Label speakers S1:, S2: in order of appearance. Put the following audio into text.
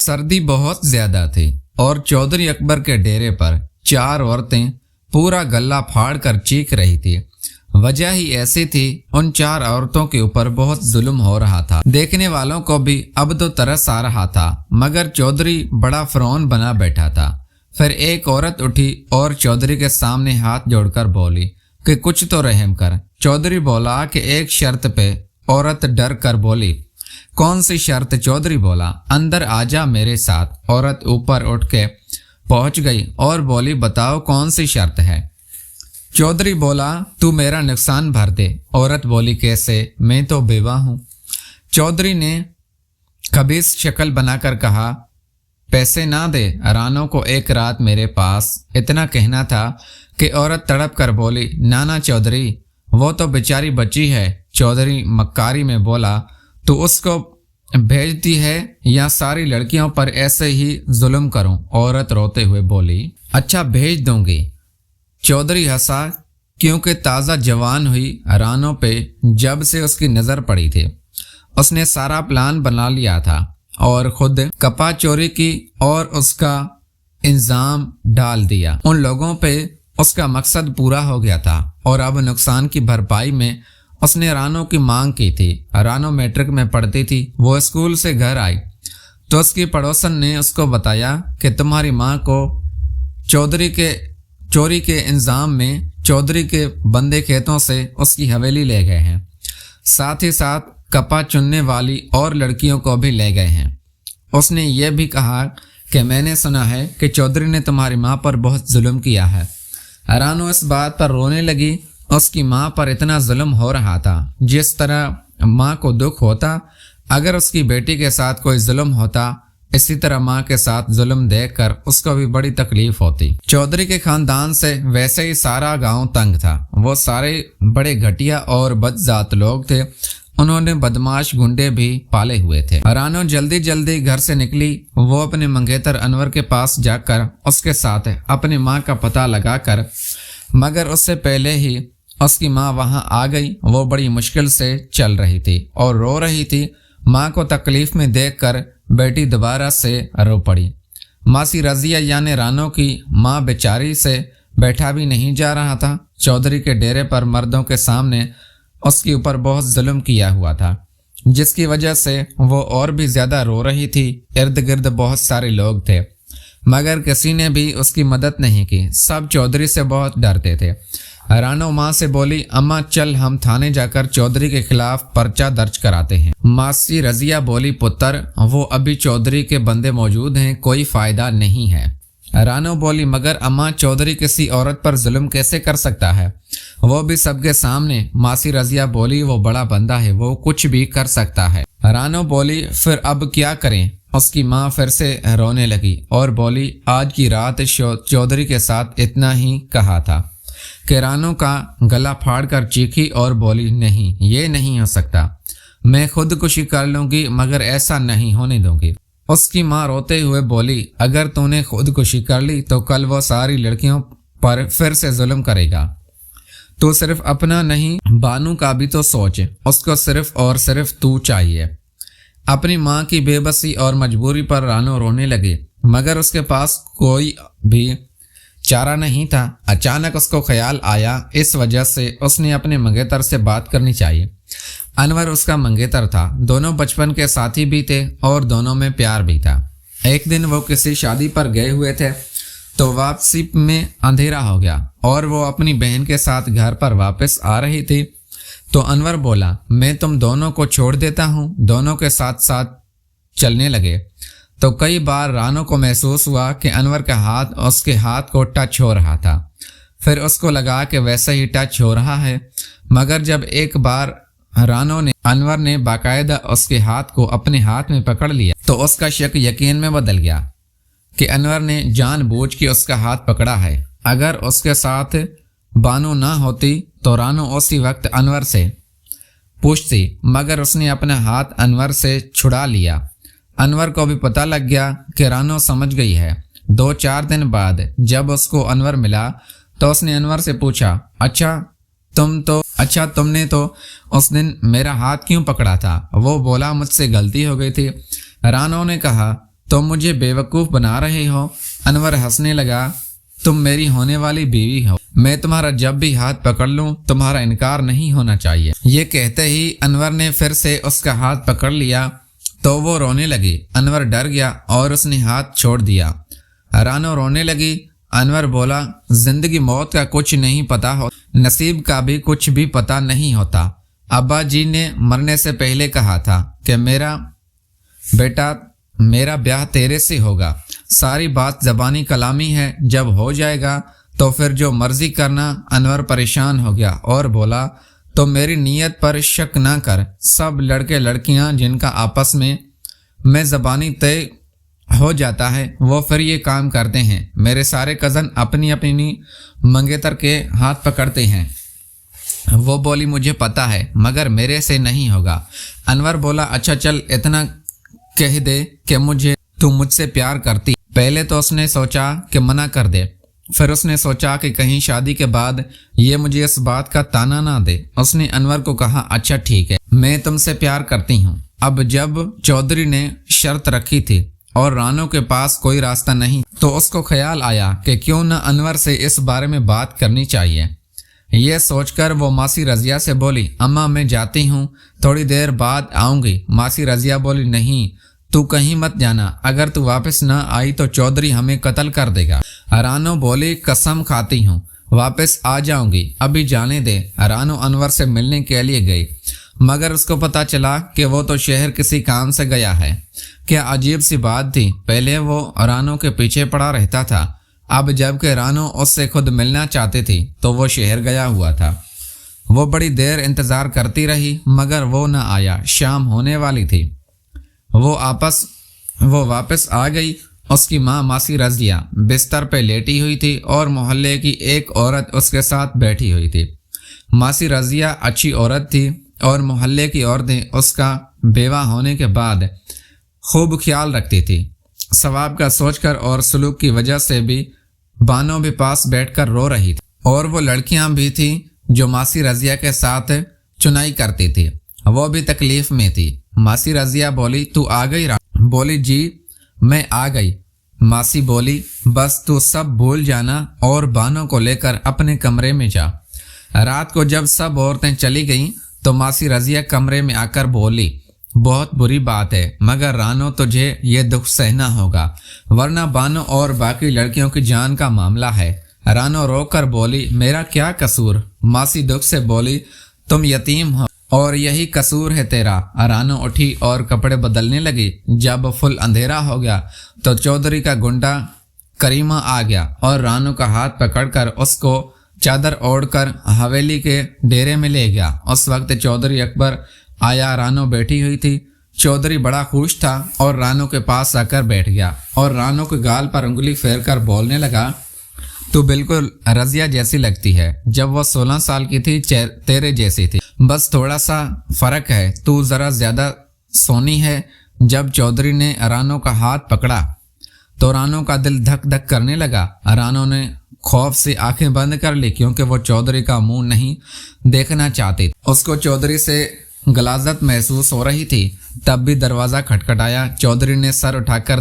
S1: सर्दी बहुत ज्यादा थी और चौधरी अकबर के डेरे पर 4 औरतें पूरा गला फाड़ कर चीख रही थी। वजह ही ऐसी थी, उन 4 औरतों के ऊपर बहुत जुल्म हो रहा था। देखने वालों को भी अब तो तरस आ रहा था, मगर चौधरी बड़ा फरौन बना बैठा था। फिर एक औरत उठी और चौधरी के सामने हाथ जोड़कर बोली कि कुछ तो रहम कर। चौधरी बोला कि एक शर्त पे। औरत डर कर बोली, कौन सी शर्त? चौधरी बोला, अंदर आजा मेरे साथ। औरत ऊपर उठ के पहुंच गई और बोली, बताओ कौन सी शर्त है? चौधरी बोला, तू मेरा नुकसान भर दे। औरत बोली, कैसे? मैं तो बेवा हूं। चौधरी ने खबीस शक्ल बनाकर कहा, पैसे ना दे, रानो को एक रात मेरे पास। इतना कहना था कि औरत तड़प कर बोली, नाना चौधरी, वो तो बेचारी बच्ची है। चौधरी मक्कारी में बोला, तू उसको भेजती है या सारी लड़कियों पर ऐसे ही जुल्म करूं? औरत रोते हुए बोली, अच्छा भेज दूंगी। चौधरी हंसा, क्योंकि ताज़ा जवान हुई रानो पे जब से उसकी नज़र पड़ी थी। उसने सारा प्लान बना लिया था और खुद कपा चोरी की और उसका इंजाम डाल दिया। उन लोगों पे उसका मकसद पूरा हो गया था और अब नुकसान की भरपाई में उसने रानो की मांग की थी। रानो मैट्रिक में पढ़ती थी। वो स्कूल से घर आई तो उसकी पड़ोसन ने उसको बताया कि तुम्हारी माँ को चोरी के इंजाम में चौधरी के बंदे खेतों से उसकी हवेली ले गए हैं। साथ ही साथ कपा चुनने वाली और लड़कियों को भी ले गए हैं। उसने ये भी कहा कि मैंने सुना है कि चौधरी ने तुम्हारी माँ पर बहुत जुल्म किया है। रानो इस बात पर रोने लगी। उसकी माँ पर इतना जुल्म हो रहा था जिस तरह माँ को दुख होता अगर उसकी बेटी के साथ कोई जुल्म होता, इसी तरह माँ के साथ जुल्म देखकर उसको भी बड़ी तकलीफ होती। चौधरी के खानदान से वैसे ही सारा गांव तंग था। वो सारे बड़े घटिया और बदजात लोग थे। उन्होंने बदमाश गुंडे भी पाले हुए थे। रानो जल्दी जल्दी घर से निकली। वो अपने मंगेतर अनवर के पास जाकर उसके साथ अपनी माँ का पता लगाकर, मगर उससे पहले ही उसकी माँ वहां आ गई। वो बड़ी मुश्किल से चल रही थी और रो रही थी। माँ को तकलीफ में देखकर बेटी दोबारा से रो पड़ी। मासी रजिया यानी रानो की माँ बेचारी से बैठा भी नहीं जा रहा था। चौधरी के डेरे पर मर्दों के सामने उसके ऊपर बहुत जुल्म किया हुआ था, जिसकी वजह से वो और भी ज्यादा रो रही थी। इर्द गिर्द बहुत सारे लोग थे, मगर किसी ने भी उसकी मदद नहीं की। सब चौधरी से बहुत डरते थे। रानो माँ से बोली, अम्मा चल हम थाने जाकर चौधरी के खिलाफ पर्चा दर्ज कराते हैं। मासी रजिया बोली, पुत्र वो अभी चौधरी के बंदे मौजूद हैं, कोई फायदा नहीं है। रानो बोली, मगर अम्मा चौधरी किसी औरत पर जुल्म कैसे कर सकता है, वो भी सबके सामने। मासी रजिया बोली, वो बड़ा बंदा है, वो कुछ भी कर सकता है। रानो बोली, फिर अब क्या करें? उसकी माँ फिर से रोने लगी और बोली, आज की रात चौधरी के साथ इतना ही कहा था कि रानो का गला फाड़ कर चीखी और बोली, नहीं ये नहीं हो सकता, मैं खुदकुशी कर लूंगी, मगर ऐसा नहीं होने दूंगी। उसकी माँ रोते हुए बोली, अगर तूने खुदकुशी कर ली तो कल वो सारी लड़कियों पर फिर से जुल्म करेगा। तू सिर्फ अपना नहीं, बानू का भी तो सोच, उसको सिर्फ और सिर्फ तू चाहिए। अपनी माँ की बेबसी और मजबूरी पर रानो रोने लगी, मगर उसके पास कोई भी चारा नहीं था। अचानक उसको ख्याल आया, इस वजह से उसने अपने मंगेतर से बात करनी चाहिए। अनवर उसका मंगेतर था। दोनों बचपन के साथी भी थे और दोनों में प्यार भी था। एक दिन वो किसी शादी पर गए हुए थे तो वापसी में अंधेरा हो गया और वो अपनी बहन के साथ घर पर वापस आ रही थी तो अनवर बोला, मैं तुम दोनों को छोड़ देता हूँ। दोनों के साथ साथ चलने लगे तो कई बार रानो को महसूस हुआ कि अनवर का हाथ उसके हाथ को टच हो रहा था। फिर उसको लगा कि वैसे ही टच हो रहा है, मगर जब एक बार अनवर ने बाकायदा उसके हाथ को अपने हाथ में पकड़ लिया तो उसका शक यकीन में बदल गया कि अनवर ने जानबूझ के उसका हाथ पकड़ा है। अगर उसके साथ बानो ना होती तो रानो उसी वक्त अनवर से पूछती, मगर उसने अपना हाथ अनवर से छुड़ा लिया। अनवर को भी पता लग गया कि रानो समझ गई है। 2-4 दिन बाद जब उसको अनवर मिला तो उसने अनवर से पूछा, अच्छा तुमने तो उस दिन मेरा हाथ क्यों पकड़ा था? वो बोला, मुझसे गलती हो गई थी। रानो ने कहा, तुम मुझे बेवकूफ़ बना रहे हो। अनवर हंसने लगा, तुम मेरी होने वाली बीवी हो, मैं तुम्हारा जब भी हाथ पकड़ लूं तुम्हारा इनकार नहीं होना चाहिए। ये कहते ही अनवर ने फिर से उसका हाथ पकड़ लिया तो वो रोने लगी। अनवर डर गया और उसने हाथ छोड़ दिया। रानो रोने लगी। अनवर बोला, जिंदगी मौत का कुछ नहीं पता हो, नसीब का भी कुछ भी पता नहीं होता। अब्बा जी ने मरने से पहले कहा था कि मेरा बेटा मेरा ब्याह तेरे से होगा। सारी बात ज़बानी कलामी है, जब हो जाएगा तो फिर जो मर्जी करना। अनवर परेशान हो गया और बोला, तो मेरी नीयत पर शक ना कर। सब लड़के लड़कियां जिनका आपस में ज़बानी तय हो जाता है वो फिर ये काम करते हैं। मेरे सारे कज़न अपनी अपनी मंगेतर के हाथ पकड़ते हैं। वो बोली, मुझे पता है मगर मेरे से नहीं होगा। अनवर बोला, अच्छा चल इतना कह दे कि तू मुझसे प्यार करती। पहले तो उसने सोचा कि मना कर दे, फिर उसने सोचा कि कहीं शादी के बाद ये मुझे इस बात का ताना ना दे। उसने अनवर को कहा, अच्छा ठीक है, मैं तुमसे प्यार करती हूँ। अब जब चौधरी ने शर्त रखी थी और रानो के पास कोई रास्ता नहीं तो उसको ख्याल आया कि क्यों न अनवर से इस बारे में बात करनी चाहिए। ये सोचकर वो मासी रजिया से बोली, अम्मा मैं जाती हूँ, थोड़ी देर बाद आऊँगी। मासी रजिया बोली, नहीं तू कहीं मत जाना, अगर तू वापस ना आई तो चौधरी हमें कत्ल कर देगा। रानो बोली, कसम खाती हूँ वापस आ जाऊंगी, अभी जाने दे। रानो अनवर से मिलने के लिए गई मगर उसको पता चला कि वो तो शहर किसी काम से गया है। क्या अजीब सी बात थी, पहले वो रानो के पीछे पड़ा रहता था, अब जबकि रानो उससे खुद मिलना चाहती थी तो वो शहर गया हुआ था। वो बड़ी देर इंतज़ार करती रही मगर वो न आया। शाम होने वाली थी। वो वापस आ गई। उसकी माँ मासी रजिया बिस्तर पे लेटी हुई थी और मोहल्ले की एक औरत उसके साथ बैठी हुई थी। मासी रजिया अच्छी औरत थी और मोहल्ले की औरतें उसका बेवा होने के बाद खूब ख्याल रखती थी। सवाब का सोचकर और सलूक की वजह से भी बानो भी पास बैठकर रो रही थी और वो लड़कियां भी थी जो मासी रजिया के साथ चुनाई करती थी, वो भी तकलीफ में थी। मासी रजिया बोली, तू आ गई? बोली, जी मैं आ गई। मासी बोली, बस तू सब भूल जाना और बानो को लेकर अपने कमरे में जा। रात को जब सब औरतें चली गईं तो मासी रजिया कमरे में आकर बोली, बहुत बुरी बात है मगर रानो तुझे ये दुख सहना होगा वरना बानो और बाकी लड़कियों की जान का मामला है। रानो रोकर बोली, मेरा क्या कसूर? मासी दुख से बोली, तुम यतीम हो और यही कसूर है तेरा। रानो उठी और कपड़े बदलने लगी। जब फुल अंधेरा हो गया तो चौधरी का गुंडा करीमा आ गया और रानो का हाथ पकड़कर उसको चादर ओढ़कर हवेली के डेरे में ले गया। उस वक्त चौधरी अकबर आया। रानो बैठी हुई थी। चौधरी बड़ा खुश था और रानो के पास आकर बैठ गया और रानो के गाल पर उंगली फेरकर बोलने लगा, तू बिल्कुल रजिया जैसी लगती है। जब वो 16 साल की थी तेरे जैसी थी, बस थोड़ा सा फर्क है, तू जरा ज्यादा सोनी है। जब चौधरी ने रानो का हाथ पकड़ा तो रानो का दिल धक धक करने लगा। रानो ने खौफ से आंखें बंद कर ली क्योंकि वो चौधरी का मुंह नहीं देखना चाहती। उसको चौधरी से गलाजत महसूस हो रही थी। तब भी दरवाजा खटखटाया। चौधरी ने सर उठाकर